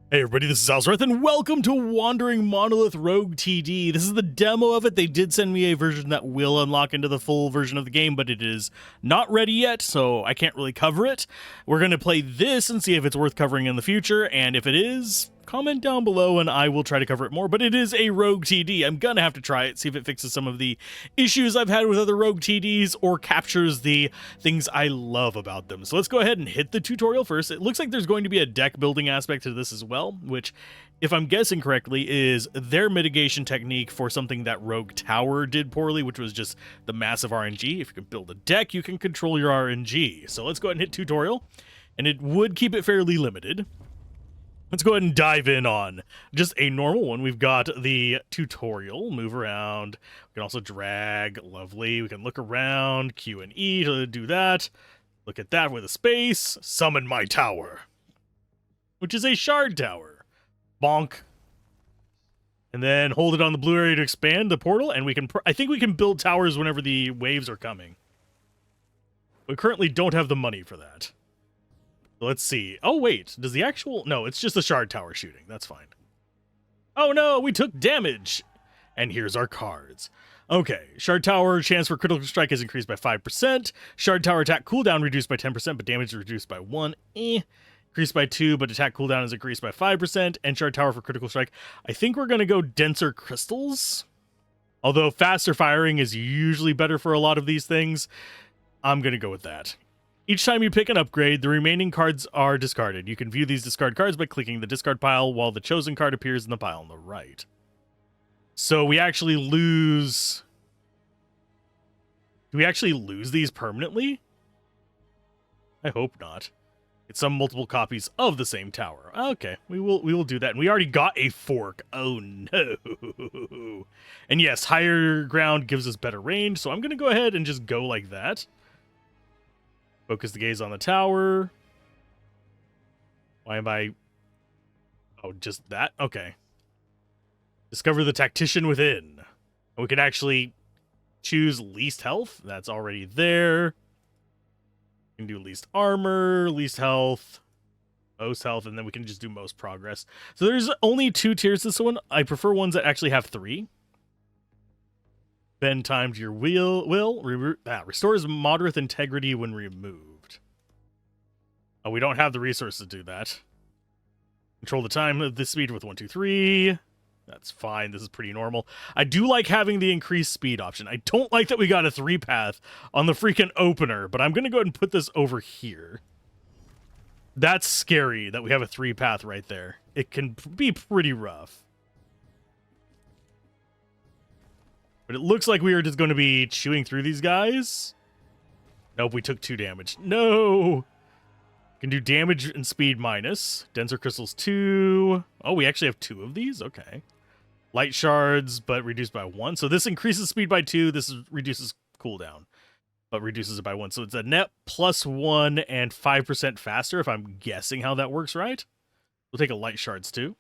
Hey everybody, this is Alzorath, and welcome to Wandering Monolith Rogue TD. This is the demo of it. They did send me a version that will unlock into the full version of the game, but it is not ready yet, so I can't really cover it. We're going to play this and see if it's worth covering in the future, and if it is, comment down below and I will try to cover it more. But it is a Rogue TD. I'm gonna have to try it, see if it fixes some of the issues I've had with other Rogue TDs or captures the things I love about them. So let's go ahead and hit the tutorial first. It looks like there's going to be a deck building aspect to this as well, which, if I'm guessing correctly, is their mitigation technique for something that Rogue Tower did poorly, which was just the massive RNG. If you can build a deck, you can control your RNG. So let's go ahead and hit tutorial, and it would keep it fairly limited. Let's go ahead and dive in on just a normal one. We've got the tutorial, move around. We can also drag, lovely. We can look around, Q and E to do that. Look at that with a space. Summon my tower, which is a shard tower. Bonk. And then hold it on the blue area to expand the portal, and we can, I think we can build towers whenever the waves are coming. We currently don't have the money for that. Let's see. Oh, wait. Does the actual... No, it's just the shard tower shooting. That's fine. Oh, no. We took damage. And here's our cards. Okay. Shard tower chance for critical strike is increased by 5%. Shard tower attack cooldown reduced by 10%, but damage is reduced by 1. Increased by 2, but attack cooldown is increased by 5%. And shard tower for critical strike. I think we're going to go denser crystals. Although faster firing is usually better for a lot of these things, I'm going to go with that. Each time you pick an upgrade, the remaining cards are discarded. You can view these discard cards by clicking the discard pile while the chosen card appears in the pile on the right. So we actually lose... Do we actually lose these permanently? I hope not. It's some multiple copies of the same tower. Okay, we will do that. And we already got a fork. Oh no. And yes, higher ground gives us better range, so I'm going to go ahead and just go like that. Focus the gaze on the tower. Why am I... Oh, just that? Okay. Discover the tactician within. And we can actually choose least health. That's already there. We can do least armor, least health, most health, and then we can just do most progress. So there's only 2 tiers to this one. I prefer ones that actually have 3. Bend time to your restores moderate integrity when removed. Oh, we don't have the resources to do that. Control the time of this speed with 1, 2, 3. That's fine. This is pretty normal. I do like having the increased speed option. I don't like that we got a 3-path on the freaking opener, but I'm going to go ahead and put this over here. That's scary that we have a 3-path right there. It can be pretty rough. But it looks like we are just going to be chewing through these guys. Nope, we took 2 damage. No! Can do damage and speed minus. Denser crystals 2. Oh, we actually have 2 of these? Okay. Light shards, but reduced by 1. So this increases speed by 2. This reduces cooldown, but reduces it by 1. So it's a net plus 1 and 5% faster, if I'm guessing how that works right. We'll take a light shards too.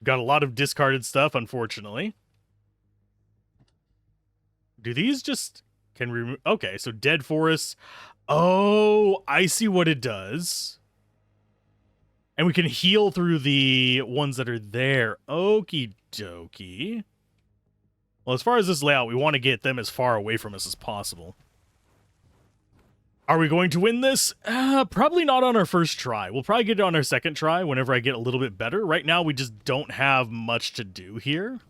Got a lot of discarded stuff, unfortunately. Do these just... can remove... Okay, so dead forests. Oh, I see what it does. And we can heal through the ones that are there. Okie dokie. Well, as far as this layout, we want to get them as far away from us as possible. Are we going to win this? Probably not on our first try. We'll probably get it on our second try whenever I get a little bit better. Right now, we just don't have much to do here.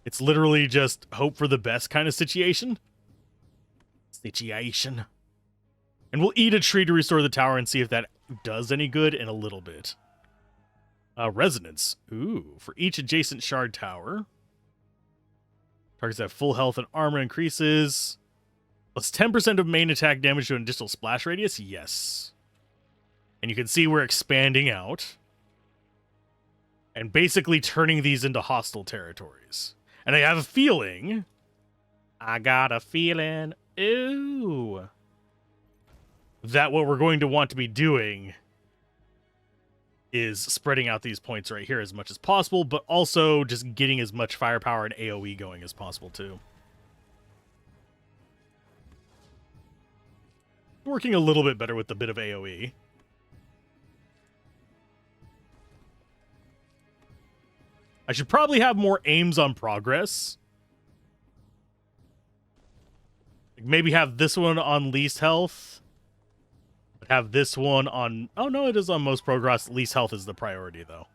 It's literally just hope for the best kind of situation. And we'll eat a tree to restore the tower and see if that does any good in a little bit. Resonance. Ooh, for each adjacent shard tower. Targets have full health and armor increases. Plus 10% of main attack damage to an additional splash radius? Yes. And you can see we're expanding out. And basically turning these into hostile territories. And I have a feeling... I got a feeling... Ooh. That what we're going to want to be doing is spreading out these points right here as much as possible, but also just getting as much firepower and AoE going as possible too. Working a little bit better with the bit of AoE. I should probably have more aims on progress. Like maybe have this one on least health. But have this one on... Oh, no, it is on most progress. Least health is the priority, though.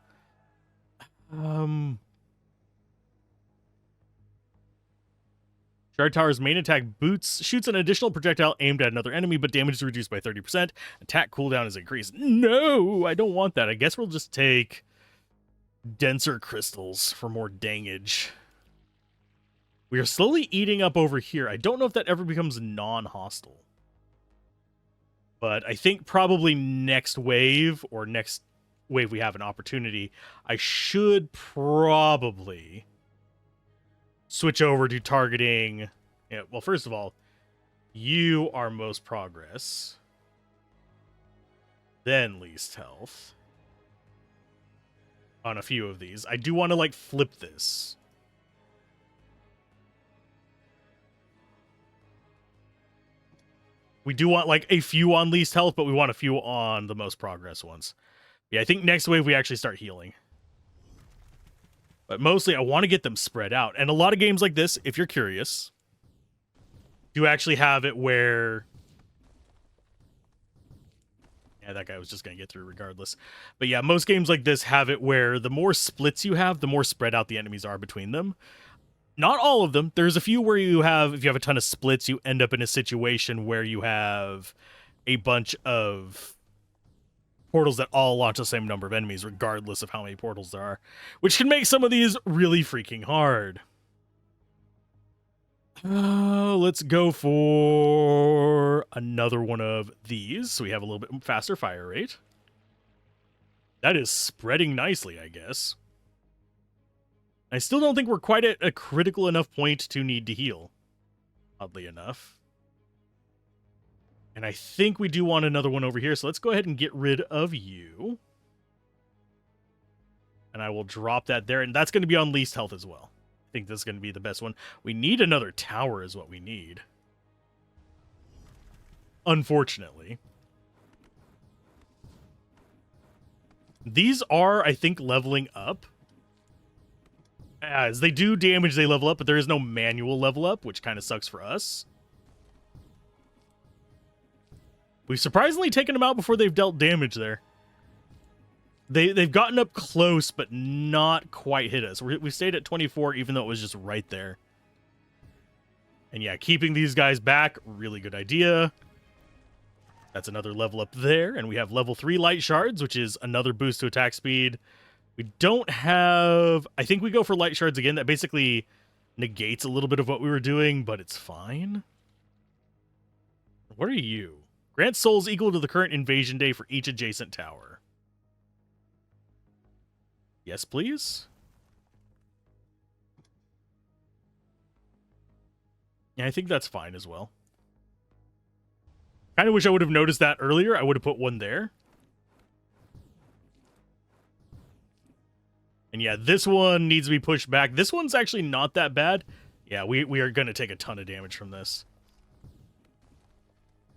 Shard Tower's main attack shoots an additional projectile aimed at another enemy, but damage is reduced by 30%. Attack cooldown is increased. No, I don't want that. I guess we'll just take denser crystals for more dangage. We are slowly eating up over here. I don't know if that ever becomes non-hostile. But I think probably next wave, or next wave we have an opportunity, I should probably switch over to targeting... Yeah, well, first of all, you are most progress. Then least health. On a few of these. I do want to, like, flip this. We do want, like, a few on least health, but we want a few on the most progress ones. Yeah, I think next wave we actually start healing. But mostly I want to get them spread out. And a lot of games like this, if you're curious, do actually have it where... Yeah, that guy was just going to get through regardless. But yeah, most games like this have it where the more splits you have, the more spread out the enemies are between them. Not all of them. There's a few where you have, if you have a ton of splits, you end up in a situation where you have a bunch of portals that all launch the same number of enemies, regardless of how many portals there are, which can make some of these really freaking hard. Let's go for another one of these, so we have a little bit faster fire rate. That is spreading nicely, I guess. I still don't think we're quite at a critical enough point to need to heal, oddly enough. And I think we do want another one over here, so let's go ahead and get rid of you. And I will drop that there, and that's going to be on least health as well. I think this is going to be the best one. We need another tower is what we need. Unfortunately. These are, I think, leveling up. As they do damage, they level up, but there is no manual level up, which kind of sucks for us. We've surprisingly taken them out before they've dealt damage there. They've gotten up close, but not quite hit us. We stayed at 24, even though it was just right there. And yeah, keeping these guys back, really good idea. That's another level up there. And we have level 3 light shards, which is another boost to attack speed. We don't have... I think we go for light shards again. That basically negates a little bit of what we were doing, but it's fine. What are you? Grant souls equal to the current invasion day for each adjacent tower. Yes, please. Yeah, I think that's fine as well. Kind of wish I would have noticed that earlier. I would have put one there. And yeah, this one needs to be pushed back. This one's actually not that bad. Yeah, we are going to take a ton of damage from this.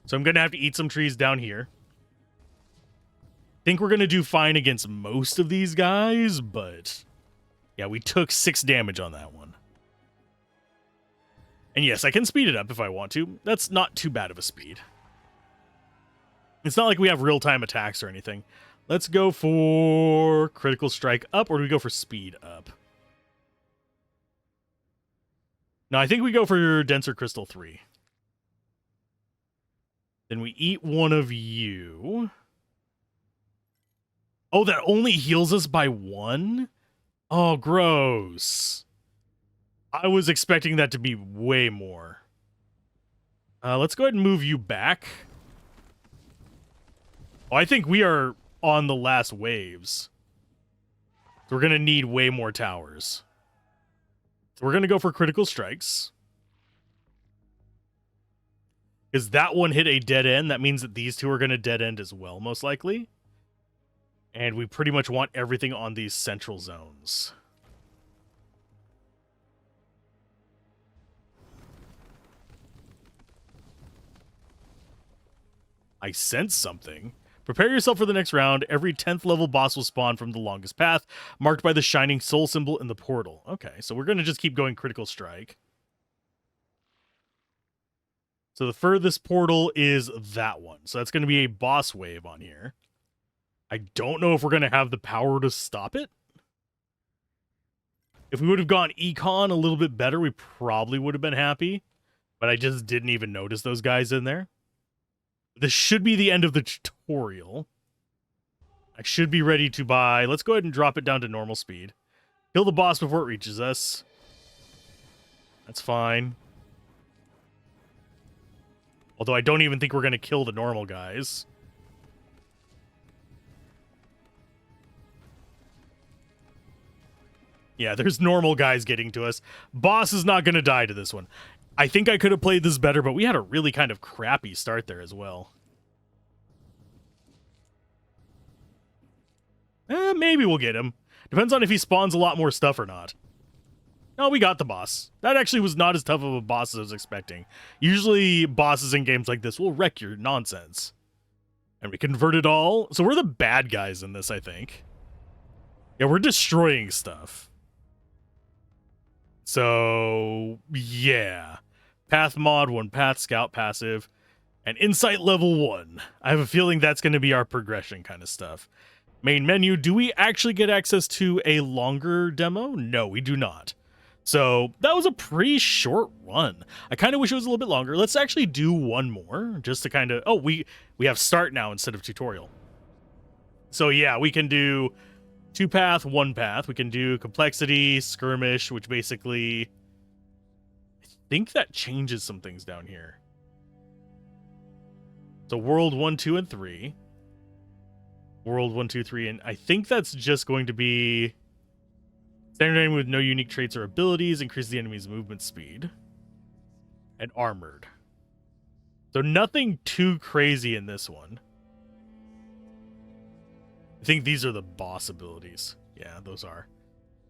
So I'm going to have to eat some trees down here. Think we're going to do fine against most of these guys, but... Yeah, we took 6 damage on that one. And yes, I can speed it up if I want to. That's not too bad of a speed. It's not like we have real-time attacks or anything. Let's go for critical strike up, or do we go for speed up? No, I think we go for denser crystal 3. Then we eat one of you. Oh, that only heals us by 1? Oh, gross. I was expecting that to be way more. Let's go ahead and move you back. Oh, I think we are on the last waves. So we're going to need way more towers. So we're going to go for critical strikes. Because that one hit a dead end. That means that these two are going to dead end as well, most likely. And we pretty much want everything on these central zones. I sense something. Prepare yourself for the next round. Every 10th level boss will spawn from the longest path, marked by the shining soul symbol in the portal. Okay, so we're going to just keep going critical strike. So the furthest portal is that one. So that's going to be a boss wave on here. I don't know if we're going to have the power to stop it. If we would have gone econ a little bit better, we probably would have been happy. But I just didn't even notice those guys in there. This should be the end of the tutorial. I should be ready to buy. Let's go ahead and drop it down to normal speed. Kill the boss before it reaches us. That's fine. Although I don't even think we're going to kill the normal guys. Yeah, there's normal guys getting to us. Boss is not going to die to this one. I think I could have played this better, but we had a really kind of crappy start there as well. Maybe we'll get him. Depends on if he spawns a lot more stuff or not. No, we got the boss. That actually was not as tough of a boss as I was expecting. Usually, bosses in games like this will wreck your nonsense. And we convert it all. So we're the bad guys in this, I think. Yeah, we're destroying stuff. So, yeah. Path mod 1, path scout passive, and insight level 1. I have a feeling that's going to be our progression kind of stuff. Main menu, do we actually get access to a longer demo? No, we do not. So that was a pretty short run. I kind of wish it was a little bit longer. Let's actually do one more just to kind of... Oh, we have start now instead of tutorial. So yeah, we can do 2 path, 1 path. We can do complexity, skirmish, which basically... I think that changes some things down here. So world 1, 2, and 3. World 1, 2, 3, and I think that's just going to be standard enemy with no unique traits or abilities, increase the enemy's movement speed, and armored. So nothing too crazy in this one. I think these are the boss abilities. Yeah, those are.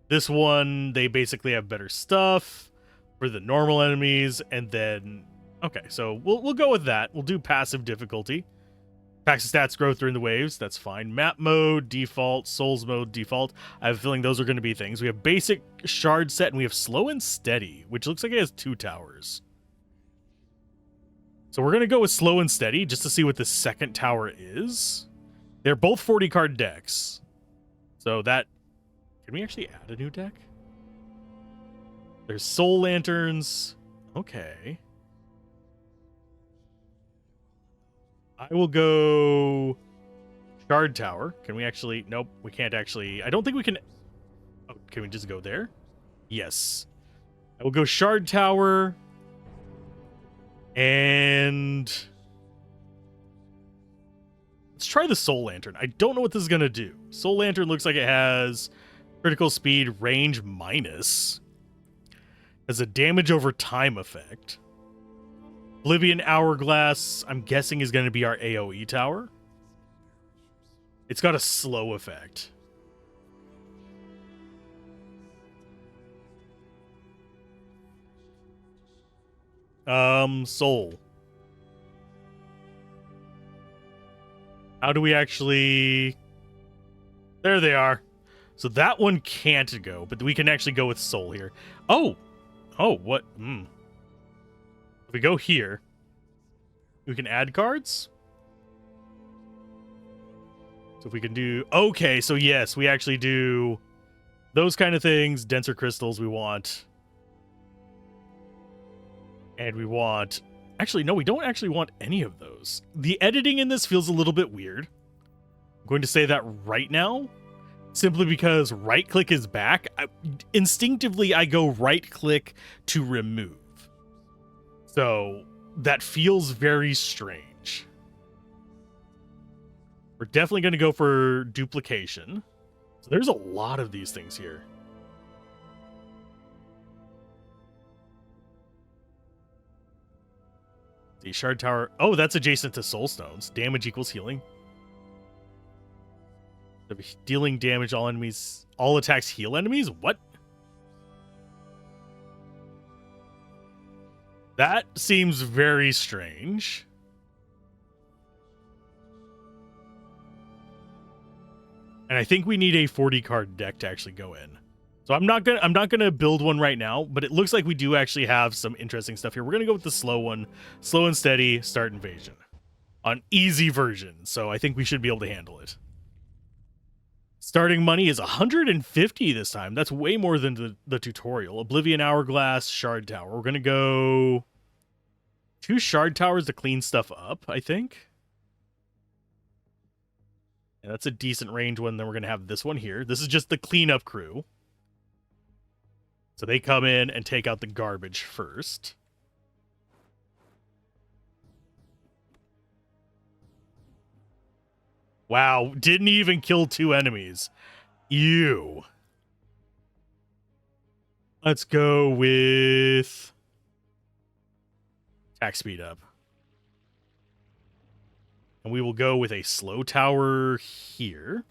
This one, they basically have better stuff for the normal enemies, and then okay, so we'll go with that. We'll do passive difficulty. Packs stats growth during the waves. That's fine. Map mode, default. Souls mode, default. I have a feeling those are going to be things. We have basic shard set, and we have slow and steady, which looks like it has 2 towers. So we're going to go with slow and steady just to see what the second tower is. They're both 40 card decks. So that... Can we actually add a new deck? There's soul lanterns. Okay. I will go Shard Tower. Can we actually... Nope, we can't actually... I don't think we can... Oh, can we just go there? Yes. I will go Shard Tower. And... let's try the Soul Lantern. I don't know what this is going to do. Soul Lantern looks like it has critical speed, range minus. Has a damage over time effect. Oblivion Hourglass, I'm guessing, is going to be our AoE tower. It's got a slow effect. Soul. How do we actually... There they are. So that one can't go, but we can actually go with Soul here. Oh! Oh, what? If we go here, we can add cards. So if we can do... Okay, so yes, we actually do those kind of things. Denser crystals we want. And we want... Actually, no, we don't actually want any of those. The editing in this feels a little bit weird. I'm going to say that right now. Simply because right-click is back. Instinctively, I go right-click to remove. So, that feels very strange. We're definitely going to go for duplication. So there's a lot of these things here. The Shard Tower. Oh, that's adjacent to Soul Stones. Damage equals healing. Dealing damage, all enemies, all attacks heal enemies? What? That seems very strange. And I think we need a 40 card deck to actually go in. So I'm not gonna build one right now, but it looks like we do actually have some interesting stuff here. We're gonna go with the slow one, slow and steady, start invasion on easy version. So I think we should be able to handle it. Starting money is 150 this time. That's way more than the tutorial. Oblivion Hourglass, Shard Tower. We're gonna go 2 Shard Towers to clean stuff up, I think. And that's a decent range one. Then we're gonna have this one here. This is just the cleanup crew. So they come in and take out the garbage first. Wow, didn't even kill 2 enemies. Ew. Let's go with attack speed up. And we will go with a slow tower here.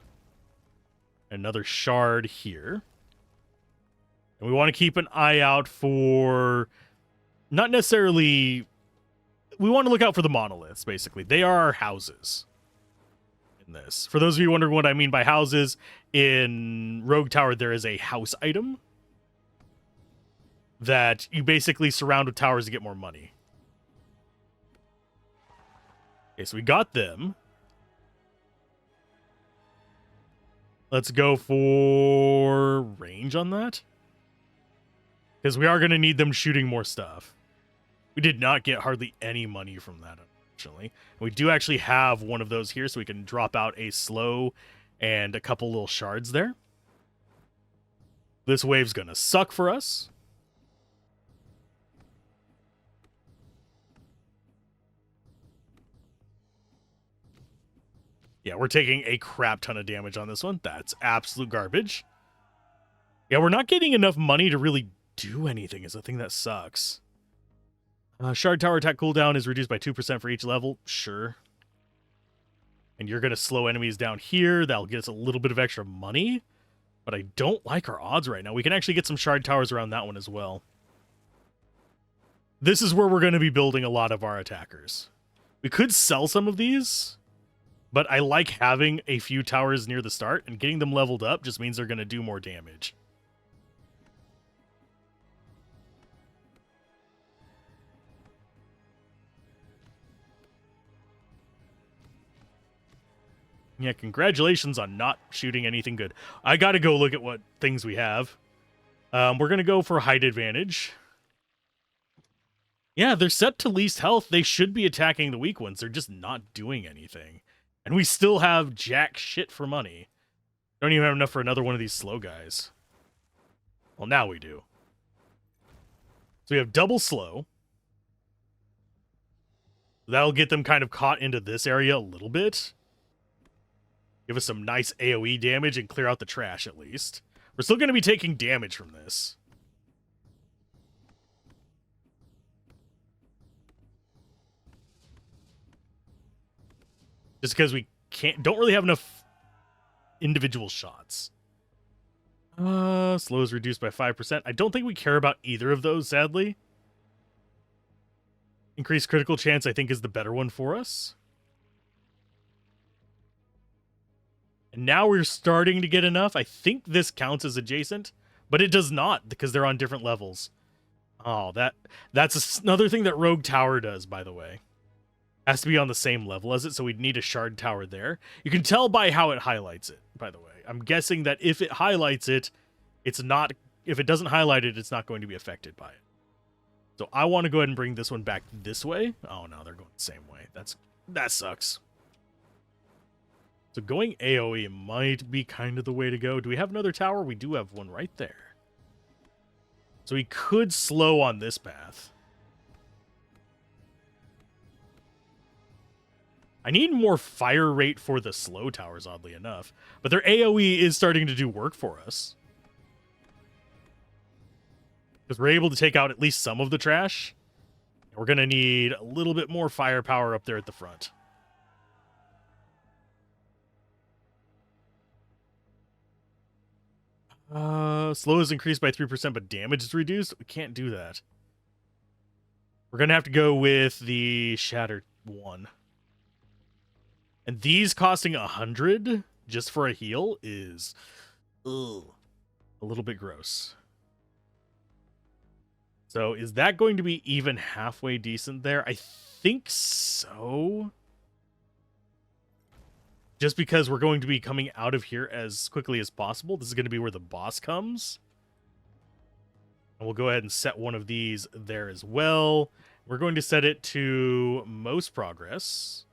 Another shard here. And we want to keep an eye out for, not necessarily, we want to look out for the monoliths, basically. They are our houses in this. For those of you wondering what I mean by houses, in Rogue Tower, there is a house item that you basically surround with towers to get more money. Okay, so we got them. Let's go for range on that, because we are going to need them shooting more stuff. We did not get hardly any money from that, unfortunately. We do actually have one of those here, so we can drop out a slow and a couple little shards there. This wave's going to suck for us. Yeah, we're taking a crap ton of damage on this one. That's absolute garbage. Yeah, we're not getting enough money to really do anything is the thing that sucks. Shard Tower attack cooldown is reduced by 2% for each level. Sure. And you're going to slow enemies down here. That'll get us a little bit of extra money. But I don't like our odds right now. We can actually get some Shard Towers around that one as well. This is where we're going to be building a lot of our attackers. We could sell some of these, but I like having a few towers near the start, and getting them leveled up just means they're going to do more damage. Yeah, congratulations on not shooting anything good. I got to go look at what things we have. We're going to go for height advantage. Yeah, they're set to least health. They should be attacking the weak ones. They're just not doing anything. And we still have jack shit for money. Don't even have enough for another one of these slow guys. Well, now we do. So we have double slow. That'll get them kind of caught into this area a little bit. Give us some nice AoE damage and clear out the trash at least. We're still going to be taking damage from this. Just because we don't really have enough individual shots. Slow is reduced by 5%. I don't think we care about either of those, sadly. Increased critical chance, I think, is the better one for us. And now we're starting to get enough. I think this counts as adjacent, but it does not because they're on different levels. Oh, that's another thing that Rogue Tower does, by the way. Has to be on the same level as it, so we'd need a Shard Tower there. You can tell by how it highlights it, by the way. I'm guessing that if it highlights it, it's not... If it doesn't highlight it, it's not going to be affected by it. So I want to go ahead and bring this one back this way. Oh, no, they're going the same way. That sucks. So going AoE might be kind of the way to go. Do we have another tower? We do have one right there. So we could slow on this path. I need more fire rate for the slow towers, oddly enough. But their AoE is starting to do work for us. Because we're able to take out at least some of the trash. We're going to need a little bit more firepower up there at the front. Slow is increased by 3%, but damage is reduced. We can't do that. We're going to have to go with the Shattered one. And these costing 100? just for a heal is ugh, a little bit gross. So is that going to be even halfway decent there? I think so. Just because we're going to be coming out of here as quickly as possible. This is going to be where the boss comes. And we'll go ahead and set one of these there as well. We're going to set it to most progress.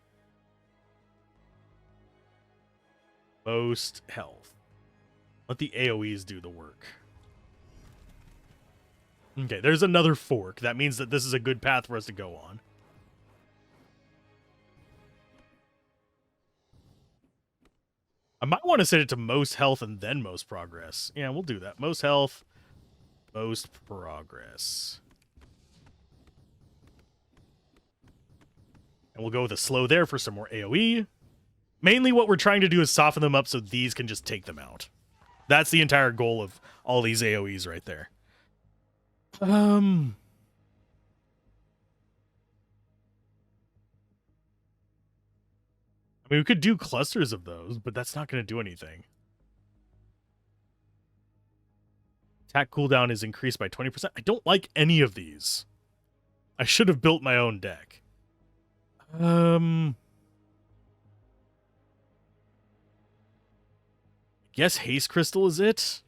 Most health. Let the AoEs do the work. Okay, there's another fork. That means that this is a good path for us to go on. I might want to set it to most health and then most progress. Yeah, we'll do that. Most health, most progress. And we'll go with a slow there for some more AoE. Mainly what we're trying to do is soften them up so these can just take them out. That's the entire goal of all these AoEs right there. I mean, we could do clusters of those, but that's not going to do anything. Attack cooldown is increased by 20%. I don't like any of these. I should have built my own deck. I guess Haste Crystal is it.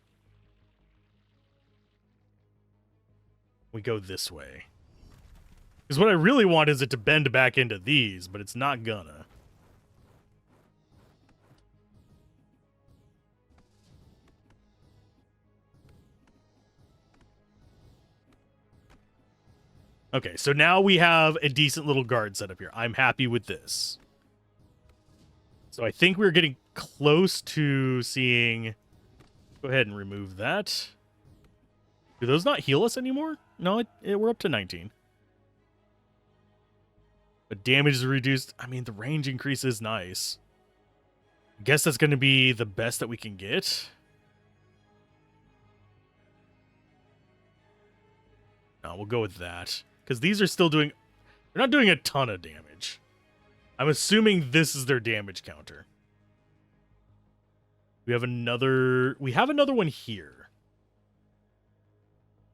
We go this way. Because what I really want is it to bend back into these, but it's not gonna. Okay, so now we have a decent little guard set up here. I'm happy with this. So I think we're getting close to seeing... Go ahead and remove that. Do those not heal us anymore? No, we're up to 19. But damage is reduced. I mean, the range increase is nice. I guess that's going to be the best that we can get. No, we'll go with that. Because these are still doing... They're not doing a ton of damage. I'm assuming this is their damage counter. We have another one here.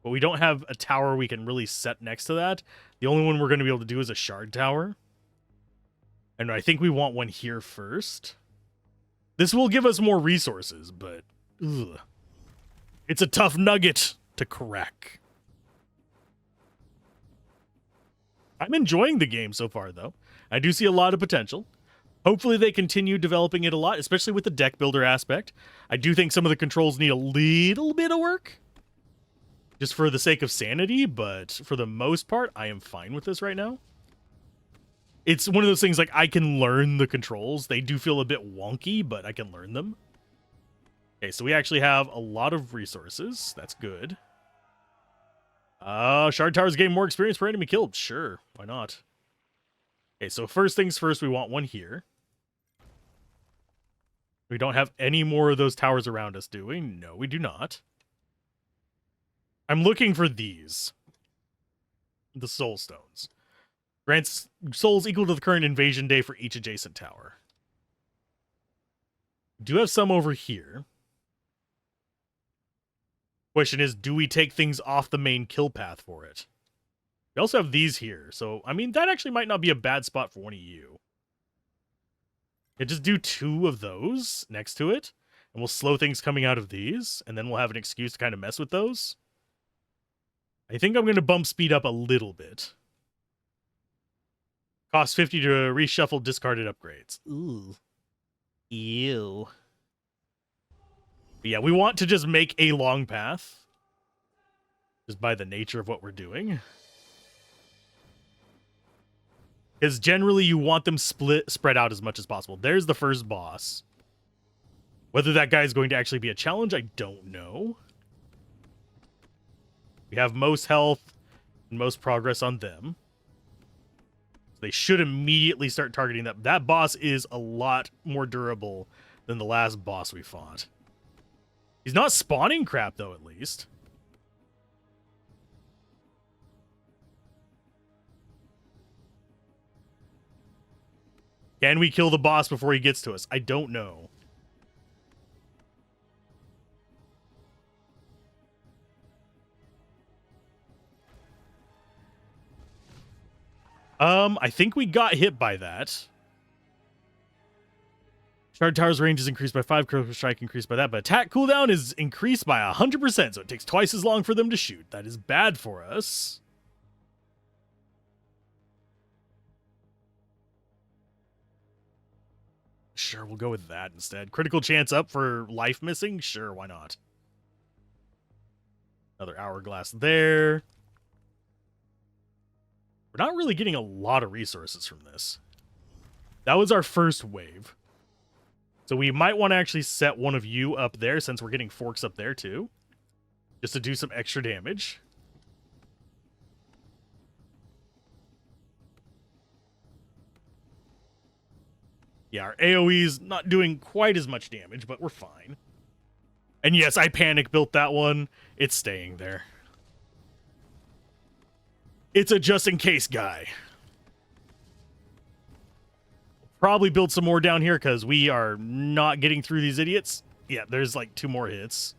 But we don't have a tower we can really set next to that. The only one we're going to be able to do is a shard tower. And I think we want one here first. This will give us more resources, but... Ugh. It's a tough nugget to crack. I'm enjoying the game so far, though. I do see a lot of potential. Hopefully they continue developing it a lot, especially with the deck builder aspect. I do think some of the controls need a little bit of work, just for the sake of sanity, but for the most part, I am fine with this right now. It's one of those things like I can learn the controls. They do feel a bit wonky, but I can learn them. Okay, so we actually have a lot of resources. That's good. Shard towers gain more experience per enemy killed. Sure, why not? Okay, so first things first, we want one here. We don't have any more of those towers around us, do we? No, we do not. I'm looking for these. The soul stones. Grants souls equal to the current invasion day for each adjacent tower. We do have some over here. Question is, do we take things off the main kill path for it? We also have these here, so, I mean, that actually might not be a bad spot for one of you. Yeah, just do 2 of those next to it, and we'll slow things coming out of these, and then we'll have an excuse to kind of mess with those. I think I'm going to bump speed up a little bit. Cost 50 to reshuffle discarded upgrades. Ooh. Ew. But yeah, we want to just make a long path. Just by the nature of what we're doing. Because generally you want them spread out as much as possible. There's the first boss. Whether that guy is going to actually be a challenge, I don't know. We have most health and most progress on them. They should immediately start targeting that. That boss is a lot more durable than the last boss we fought. He's not spawning crap, though, at least. Can we kill the boss before he gets to us? I don't know. I think we got hit by that. Shard Tower's range is increased by 5, critical strike increased by that, but attack cooldown is increased by 100%, so it takes twice as long for them to shoot. That is bad for us. Sure, we'll go with that instead. Critical chance up for life missing? Sure, why not? Another hourglass there. We're not really getting a lot of resources from this. That was our first wave. So we might want to actually set one of you up there since we're getting forks up there too. Just to do some extra damage. Yeah, our AoE's not doing quite as much damage, but we're fine. And yes, I panic built that one. It's staying there. It's a just-in-case guy. Probably build some more down here because we are not getting through these idiots. Yeah, there's like 2 more hits.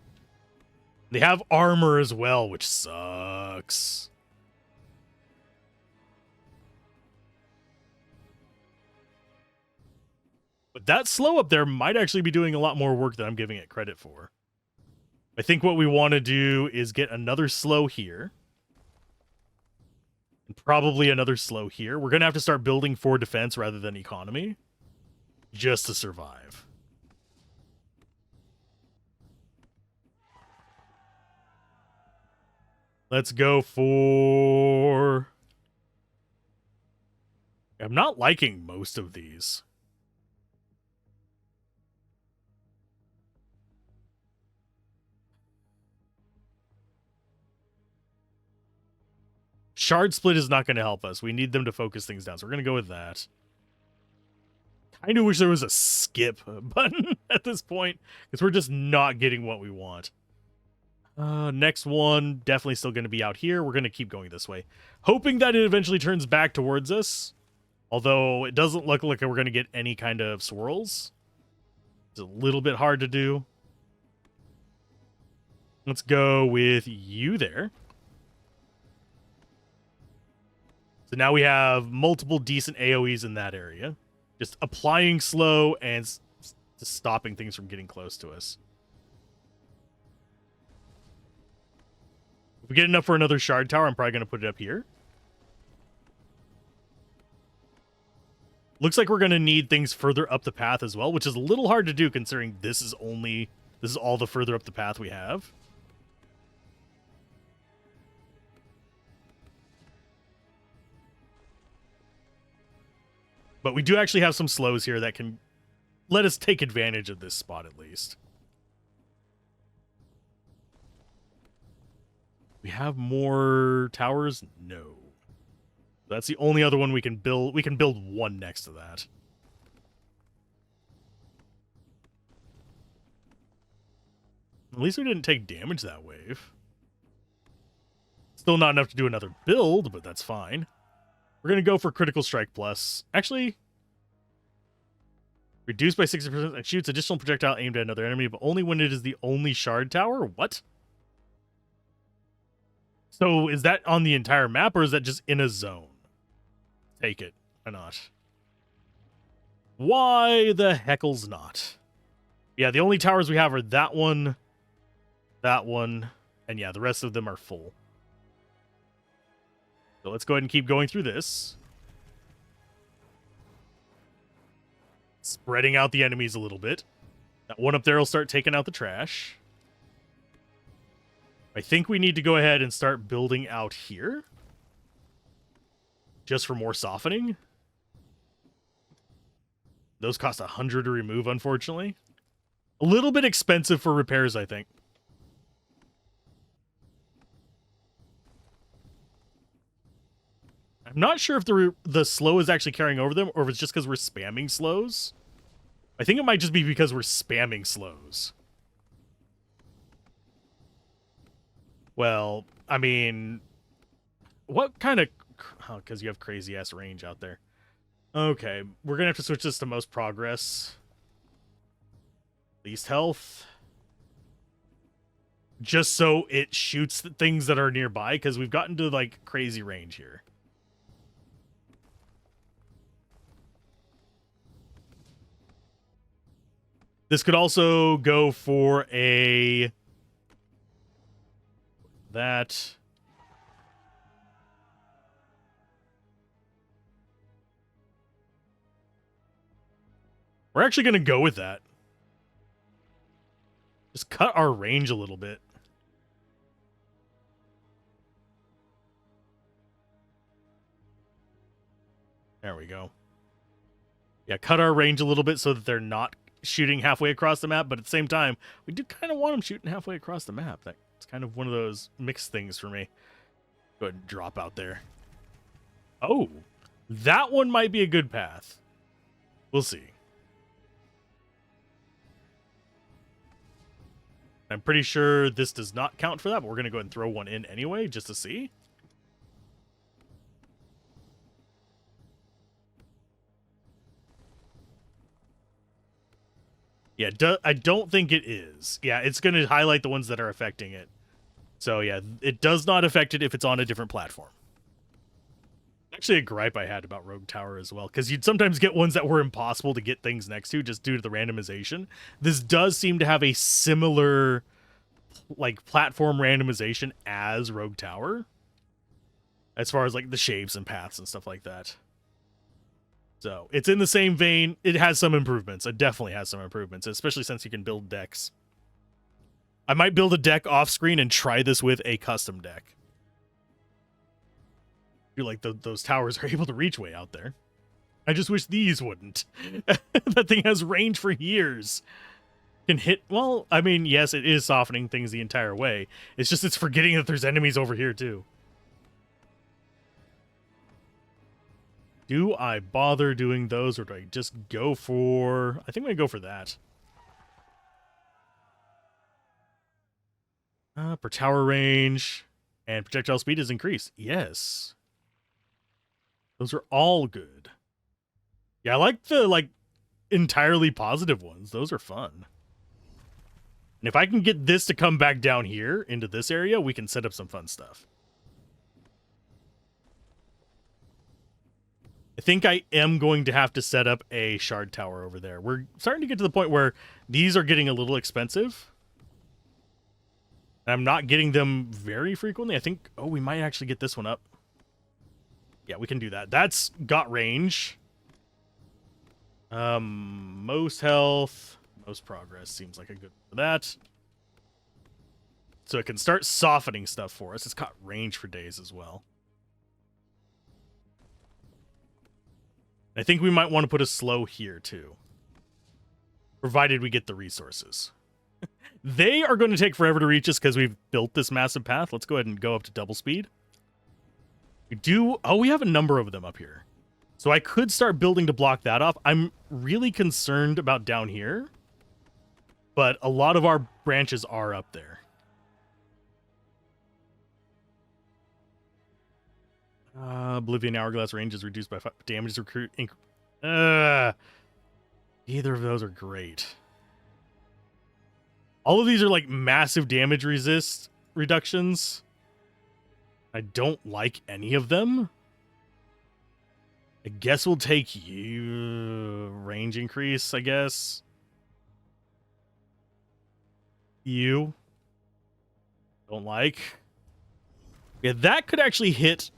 They have armor as well, which sucks. But that slow up there might actually be doing a lot more work than I'm giving it credit for. I think what we want to do is get another slow here. And probably another slow here. We're going to have to start building for defense rather than economy. Just to survive. Let's go for... I'm not liking most of these. Shard split is not going to help us. We need them to focus things down, so we're going to go with that. I do wish there was a skip button at this point, because we're just not getting what we want. Next one, definitely still going to be out here. We're going to keep going this way, hoping that it eventually turns back towards us. Although it doesn't look like we're going to get any kind of swirls. It's a little bit hard to do. Let's go with you there. So now we have multiple decent AoEs in that area. Just applying slow and just stopping things from getting close to us. If we get enough for another shard tower, I'm probably going to put it up here. Looks like we're going to need things further up the path as well, which is a little hard to do considering this is all the further up the path we have. But we do actually have some slows here that can let us take advantage of this spot at least. We have more towers? No. That's the only other one we can build. We can build one next to that. At least we didn't take damage that wave. Still not enough to do another build, but that's fine. We're going to go for Critical Strike Plus. Actually, reduced by 60% and shoots additional projectile aimed at another enemy, but only when it is the only shard tower? What? So is that on the entire map, or is that just in a zone? Take it. Why not? Why the heckles not? Yeah, the only towers we have are that one, and yeah, the rest of them are full. So let's go ahead and keep going through this. Spreading out the enemies a little bit. That one up there will start taking out the trash. I think we need to go ahead and start building out here. Just for more softening. Those cost 100 to remove, unfortunately. A little bit expensive for repairs, I think. I'm not sure if the slow is actually carrying over them, or if it's just because we're spamming slows. I think it might just be because we're spamming slows. Well, I mean, what kind of... Oh, because you have crazy-ass range out there. Okay, we're going to have to switch this to most progress. Least health. Just so it shoots the things that are nearby, because we've gotten to, like, crazy range here. This could also go for a... that... We're actually going to go with that. Just cut our range a little bit. There we go. Yeah, cut our range a little bit so that they're not shooting halfway across the map, but at the same time, we do kind of want them shooting halfway across the map. That's kind of one of those mixed things for me. Go ahead and drop out there. Oh, that one might be a good path. We'll see. I'm pretty sure this does not count for that, but we're going to go ahead and throw one in anyway, just to see. Yeah, I don't think it is. Yeah, it's going to highlight the ones that are affecting it. So yeah, it does not affect it if it's on a different platform. Actually a gripe I had about Rogue Tower as well, because you'd sometimes get ones that were impossible to get things next to just due to the randomization. This does seem to have a similar like platform randomization as Rogue Tower, as far as like the shapes and paths and stuff like that. So it's in the same vein. It has some improvements. It definitely has some improvements, especially since you can build decks. I might build a deck off screen and try this with a custom deck. I feel like those towers are able to reach way out there. I just wish these wouldn't. That thing has range for years. Can hit, well, I mean, yes, it is softening things the entire way. It's just it's forgetting that there's enemies over here too. Do I bother doing those, or do I just go for... I think I'm going to go for that. Per tower range. And projectile speed is increased. Yes. Those are all good. Yeah, I like the, entirely positive ones. Those are fun. And if I can get this to come back down here into this area, we can set up some fun stuff. I think I am going to have to set up a shard tower over there. We're starting to get to the point where these are getting a little expensive. I'm not getting them very frequently. I think, oh, we might actually get this one up. Yeah, we can do that. That's got range. Most health, most progress seems like a good for that. So it can start softening stuff for us. It's got range for days as well. I think we might want to put a slow here too, provided we get the resources. They are going to take forever to reach us because we've built this massive path. Let's go ahead and go up to double speed. We do... Oh, we have a number of them up here. So I could start building to block that off. I'm really concerned about down here, but a lot of our branches are up there. Oblivion Hourglass range is reduced by 5 damage recruit. Either of those are great. All of these are like massive damage resist reductions. I don't like any of them. I guess we'll take you range increase, I guess. You don't like. Yeah, that could actually hit.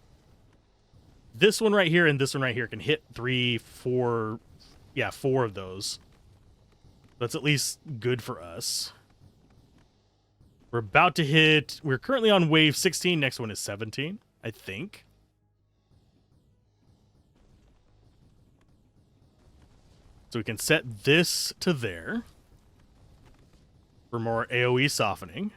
This one right here and this one right here can hit 3, 4. Yeah, 4 of those. That's at least good for us. We're about to hit... We're currently on wave 16. Next one is 17, I think. So we can set this to there for more AoE softening.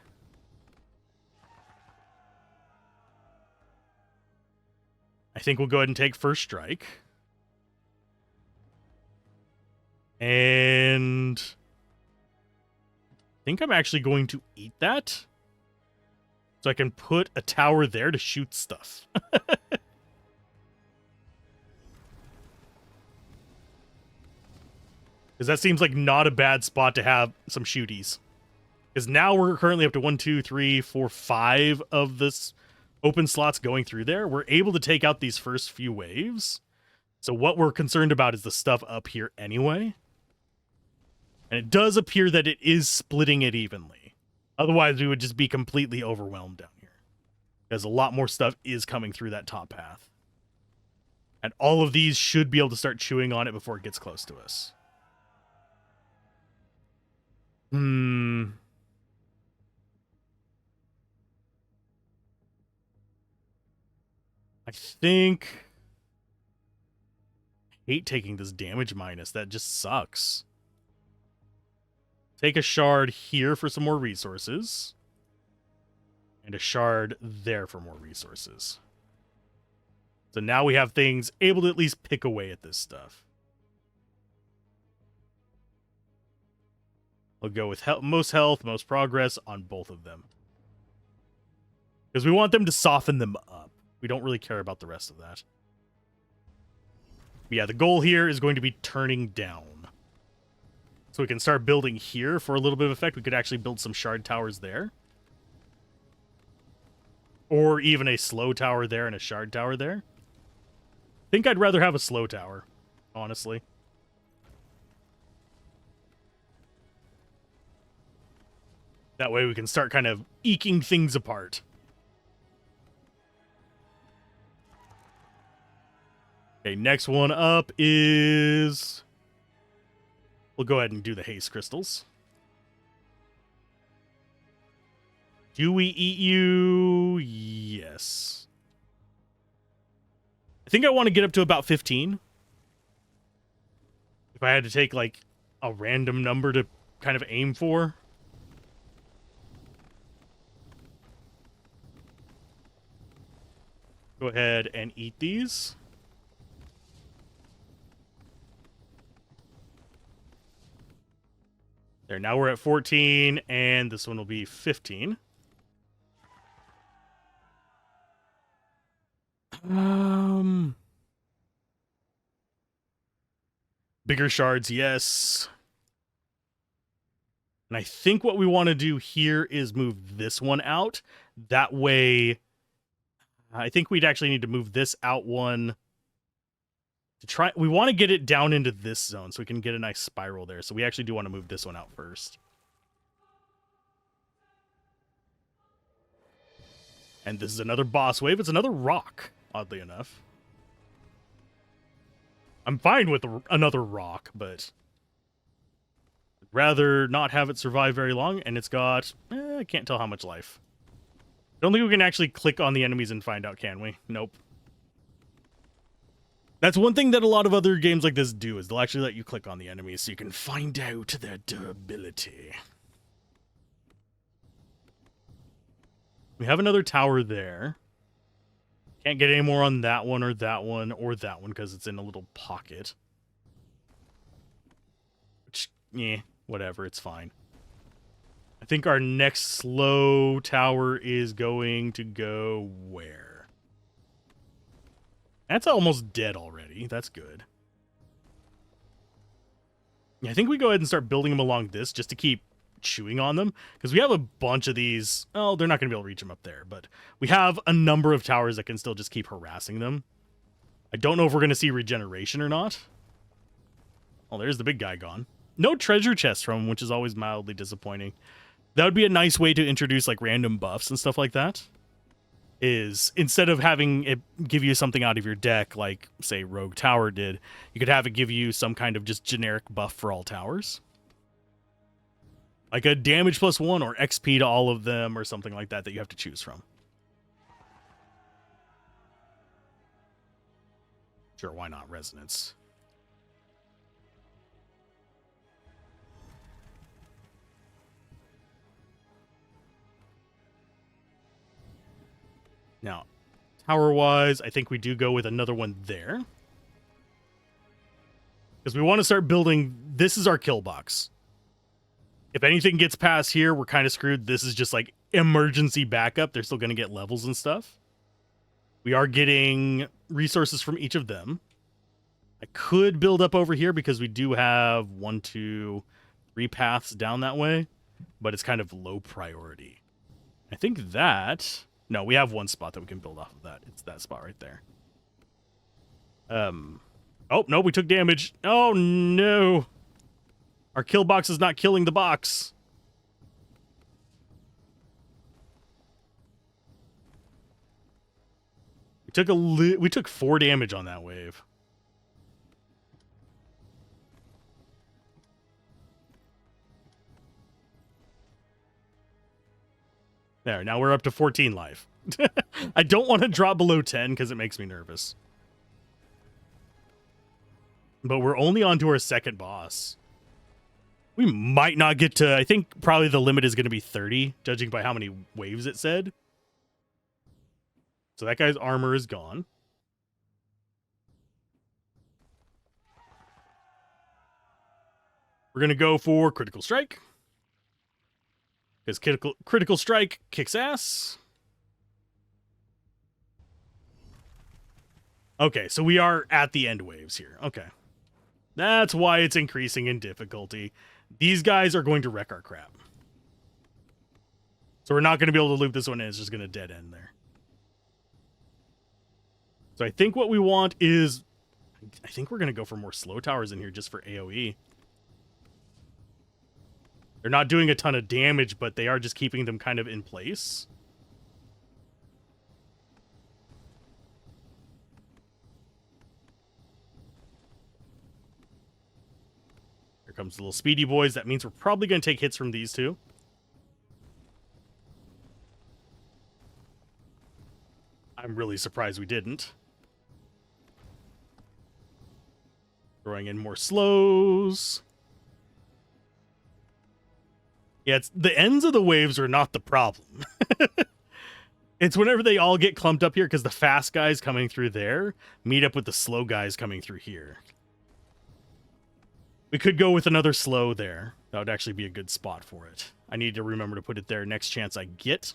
I think we'll go ahead and take first strike. And I think I'm actually going to eat that so I can put a tower there to shoot stuff. Because that seems like not a bad spot to have some shooties. Because now we're currently up to 1, 2, 3, 4, 5 of this open slots going through there. We're able to take out these first few waves. So what we're concerned about is the stuff up here anyway. And it does appear that it is splitting it evenly. Otherwise, we would just be completely overwhelmed down here. Because a lot more stuff is coming through that top path. And all of these should be able to start chewing on it before it gets close to us. I think... I hate taking this damage minus. That just sucks. Take a shard here for some more resources. And a shard there for more resources. So now we have things able to at least pick away at this stuff. We'll go with most health, most progress on both of them. Because we want them to soften them up. We don't really care about the rest of that. But yeah, the goal here is going to be turning down. So we can start building here for a little bit of effect. We could actually build some shard towers there. Or even a slow tower there and a shard tower there. I think I'd rather have a slow tower, honestly. That way we can start kind of eking things apart. Okay, next one up is... We'll go ahead and do the haste crystals. Do we eat you? Yes. I think I want to get up to about 15. If I had to take, like, a random number to kind of aim for. Go ahead and eat these. There, now we're at 14, and this one will be 15. Bigger shards, yes. And I think what we want to do here is move this one out. That way, I think we'd actually need to move this out one to try. We want to get it down into this zone so we can get a nice spiral there. So we actually do want to move this one out first. And this is another boss wave. It's another rock, oddly enough. I'm fine with another rock, but I'd rather not have it survive very long. And it's got, I can't tell how much life. Don't think we can actually click on the enemies and find out, can we? Nope. That's one thing that a lot of other games like this do, is they'll actually let you click on the enemies so you can find out their durability. We have another tower there. Can't get any more on that one or that one or that one because it's in a little pocket. Which, yeah, whatever, it's fine. I think our next slow tower is going to go where? That's almost dead already. That's good. Yeah, I think we go ahead and start building them along this just to keep chewing on them, because we have a bunch of these. Oh, they're not going to be able to reach them up there, but we have a number of towers that can still just keep harassing them. I don't know if we're going to see regeneration or not. Oh, there's the big guy gone. No treasure chest from him, which is always mildly disappointing. That would be a nice way to introduce like random buffs and stuff like that. Is instead of having it give you something out of your deck, like say Rogue Tower did, you could have it give you some kind of just generic buff for all towers. Like a damage +1 or XP to all of them or something like that that you have to choose from. Sure, why not Resonance? Now, tower-wise, I think we do go with another one there. Because we want to start building... This is our kill box. If anything gets past here, we're kind of screwed. This is just like emergency backup. They're still going to get levels and stuff. We are getting resources from each of them. I could build up over here because we do have 1, 2, 3 paths down that way. But it's kind of low priority. I think that... No, we have one spot that we can build off of that. It's that spot right there. Oh, no, we took damage. Oh, no. Our kill box is not killing the box. We took 4 damage on that wave. There, now we're up to 14 life. I don't want to drop below 10 because it makes me nervous. But we're only on to our second boss. We might not get to... I think probably the limit is going to be 30, judging by how many waves it said. So that guy's armor is gone. We're going to go for Critical Strike. Because critical Strike kicks ass. Okay, so we are at the end waves here. Okay. That's why it's increasing in difficulty. These guys are going to wreck our crap. So we're not going to be able to loop this one in. It's just going to dead end there. So I think what we want is... I think we're going to go for more slow towers in here just for AoE. They're not doing a ton of damage, but they are just keeping them kind of in place. Here comes the little speedy boys. That means we're probably going to take hits from these two. I'm really surprised we didn't. Throwing in more slows. Yeah, it's the ends of the waves are not the problem. It's whenever they all get clumped up here because the fast guys coming through there meet up with the slow guys coming through here. We could go with another slow there. That would actually be a good spot for it. I need to remember to put it there next chance I get.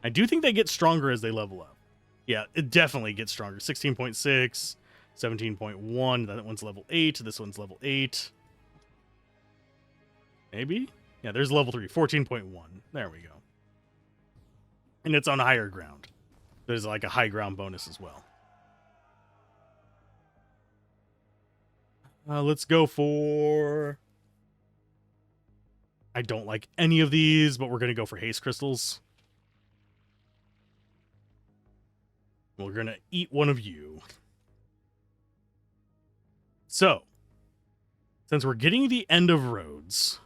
I do think they get stronger as they level up. Yeah, it definitely gets stronger. 16.6, 17.1. That one's level 8. This one's level 8. Maybe? Yeah, there's level 3, 14.1. There we go. And it's on higher ground. There's like a high ground bonus as well. Let's go for... I don't like any of these, but we're going to go for haste crystals. We're going to eat one of you. So, since we're getting the end of roads...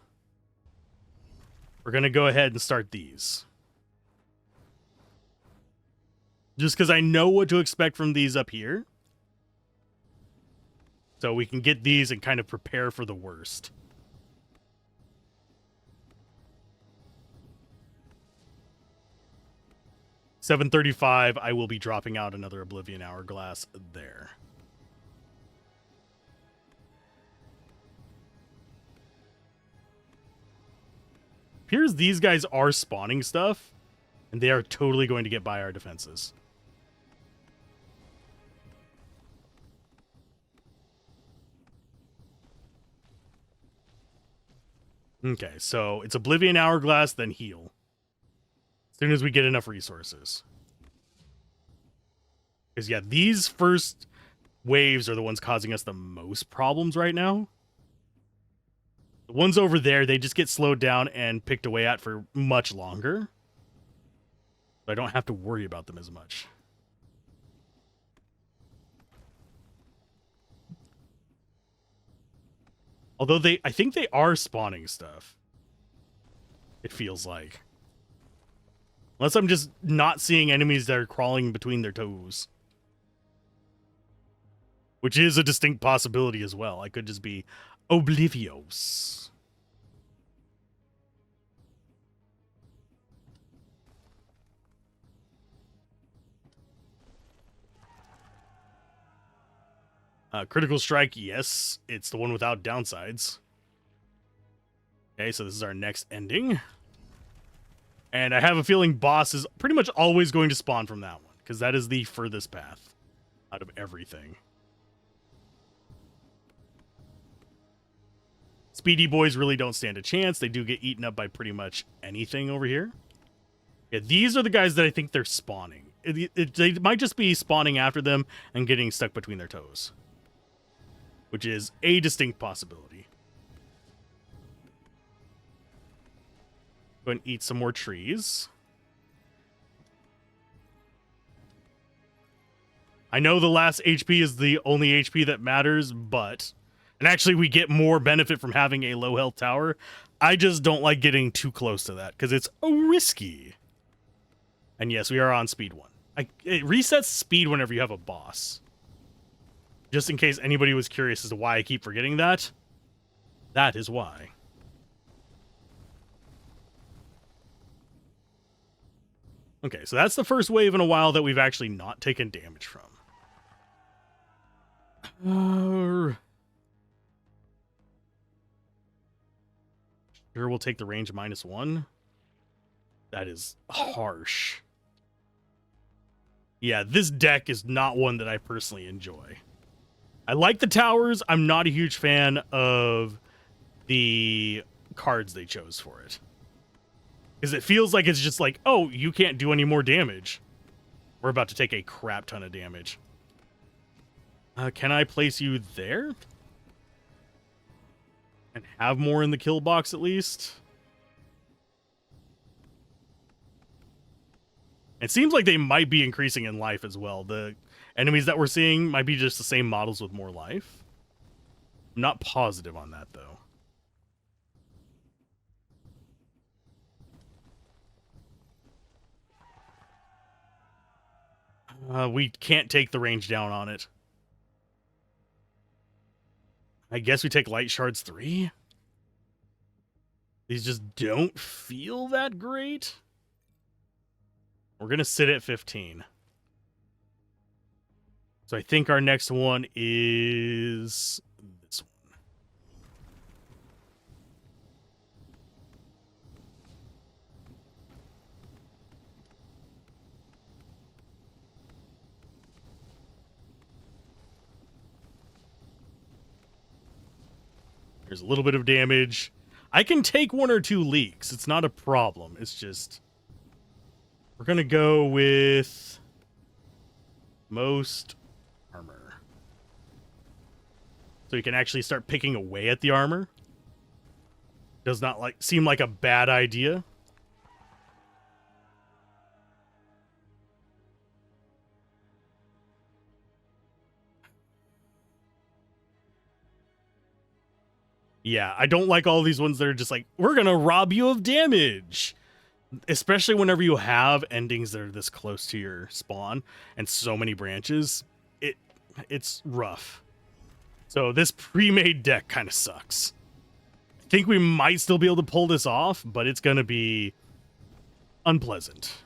we're going to go ahead and start these. Just because I know what to expect from these up here. So we can get these and kind of prepare for the worst. $735, I will be dropping out another Oblivion Hourglass there. Appears these guys are spawning stuff, and they are totally going to get by our defenses. Okay, so it's Oblivion Hourglass, then heal. As soon as we get enough resources. Because, yeah, these first waves are the ones causing us the most problems right now. The ones over there, they just get slowed down and picked away at for much longer. So I don't have to worry about them as much. Although I think they are spawning stuff. It feels like. Unless I'm just not seeing enemies that are crawling between their toes. Which is a distinct possibility as well. I could just be oblivious. Critical Strike, yes. It's the one without downsides. Okay, so this is our next ending. And I have a feeling boss is pretty much always going to spawn from that one. Because that is the furthest path out of everything. Speedy boys really don't stand a chance. They do get eaten up by pretty much anything over here. Yeah, these are the guys that I think they're spawning. They might just be spawning after them and getting stuck between their toes. which is a distinct possibility. Go and eat some more trees. I know the last HP is the only HP that matters, but... And actually, we get more benefit from having a low health tower. I just don't like getting too close to that, because it's risky. And yes, we are on speed 1. It resets speed whenever you have a boss. Just in case anybody was curious as to why I keep forgetting that. That is why. Okay, so that's the first wave in a while that we've actually not taken damage from. Sure, we'll take the range -1. That is harsh. Yeah, this deck is not one that I personally enjoy. I like the towers. I'm not a huge fan of the cards they chose for it. Because it feels like it's just like, oh, you can't do any more damage. We're about to take a crap ton of damage. Can I place you there? And have more in the kill box at least? It seems like they might be increasing in life as well. The enemies that we're seeing might be just the same models with more life. I'm not positive on that, though. We can't take the range down on it. I guess we take Light Shards 3. These just don't feel that great. We're going to sit at 15. So I think our next one is this one. There's a little bit of damage. I can take 1 or 2 leaks. It's not a problem. It's just... We're going to go with... most armor. So you can actually start picking away at the armor. Does not seem like a bad idea. Yeah, I don't like all these ones that are just like, we're going to rob you of damage. Especially whenever you have endings that are this close to your spawn and so many branches, it's rough. So this pre-made deck kind of sucks. I think we might still be able to pull this off, but it's going to be unpleasant.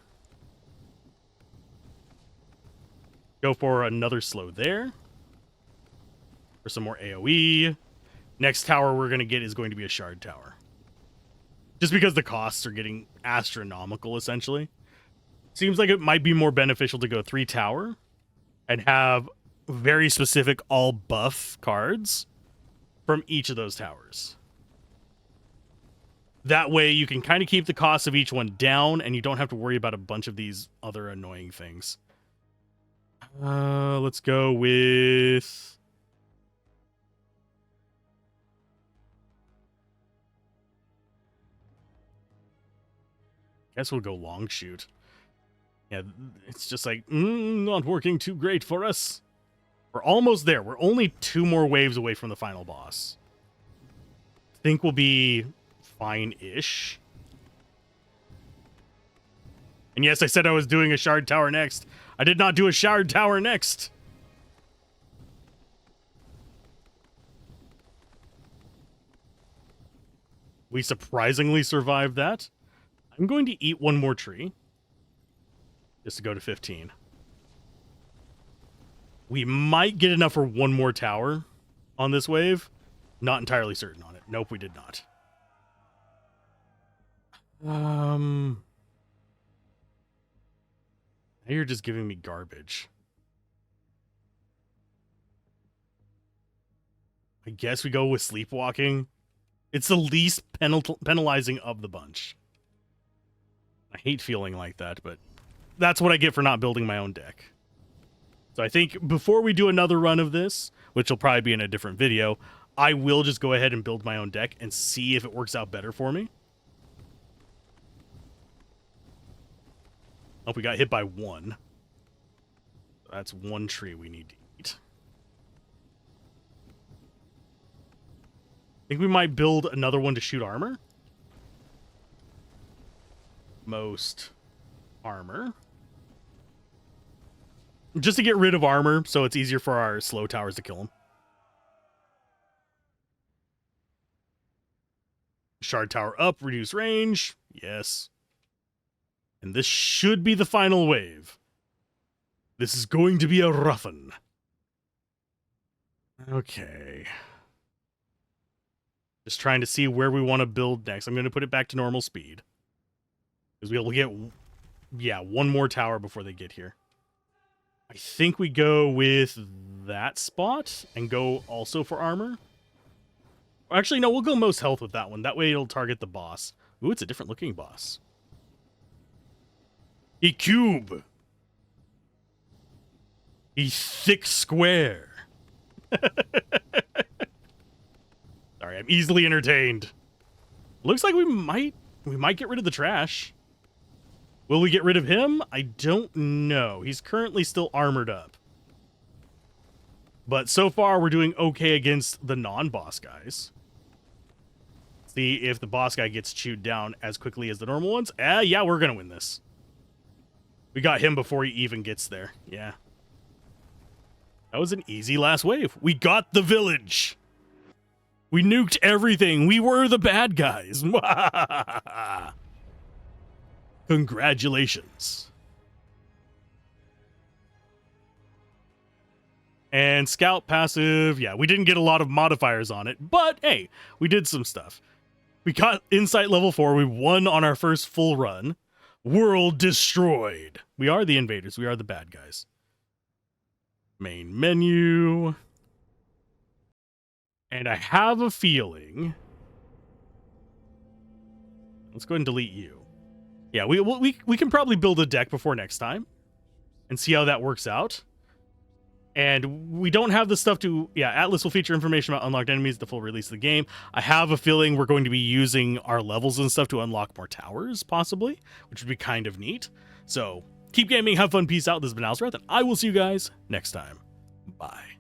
Go for another slow there. For some more AoE. Next tower we're going to get is going to be a shard tower. Just because the costs are getting astronomical, essentially. Seems like it might be more beneficial to go 3 tower and have very specific all buff cards from each of those towers. That way you can kind of keep the cost of each one down and you don't have to worry about a bunch of these other annoying things. Let's go with... Guess we'll go long shoot. Yeah, it's just like, not working too great for us. We're almost there. We're only 2 more waves away from the final boss. Think we'll be fine-ish. And yes, I said I was doing a shard tower next. I did not do a shard tower next. We surprisingly survived that. I'm going to eat 1 more tree. Just to go to 15. We might get enough for 1 more tower on this wave. Not entirely certain on it. Nope, we did not. Now you're just giving me garbage. I guess we go with sleepwalking. It's the least penalizing of the bunch. I hate feeling like that, but that's what I get for not building my own deck. So I think before we do another run of this, which will probably be in a different video, I will just go ahead and build my own deck and see if it works out better for me. Oh, we got hit by one. That's one tree we need to eat. I think we might build another one to shoot armor. Most armor. Just to get rid of armor, so it's easier for our slow towers to kill them. Shard tower up, reduce range. Yes. And this should be the final wave. This is going to be a rough one. Okay. Just trying to see where we want to build next. I'm going to put it back to normal speed. Because we'll get, yeah, one more tower before they get here. I think we go with that spot and go also for armor. Actually, no, we'll go most health with that one. That way it'll target the boss. Ooh, it's a different looking boss. A cube. A thick square. Sorry, I'm easily entertained. Looks like we might get rid of the trash. Will we get rid of him? I don't know. He's currently still armored up. But so far, we're doing okay against the non-boss guys. See if the boss guy gets chewed down as quickly as the normal ones. Yeah, we're going to win this. We got him before he even gets there. Yeah. That was an easy last wave. We got the village. We nuked everything. We were the bad guys. Congratulations. And scout passive. Yeah, we didn't get a lot of modifiers on it, but hey, we did some stuff. We got insight level 4. We won on our first full run. World destroyed. We are the invaders. We are the bad guys. Main menu. And I have a feeling. Let's go ahead and delete you. Yeah, we can probably build a deck before next time and see how that works out. And we don't have the stuff to... Yeah, Atlas will feature information about unlocked enemies at the full release of the game. I have a feeling we're going to be using our levels and stuff to unlock more towers, possibly, which would be kind of neat. So, keep gaming, have fun, peace out. This has been Alzorath, and I will see you guys next time. Bye.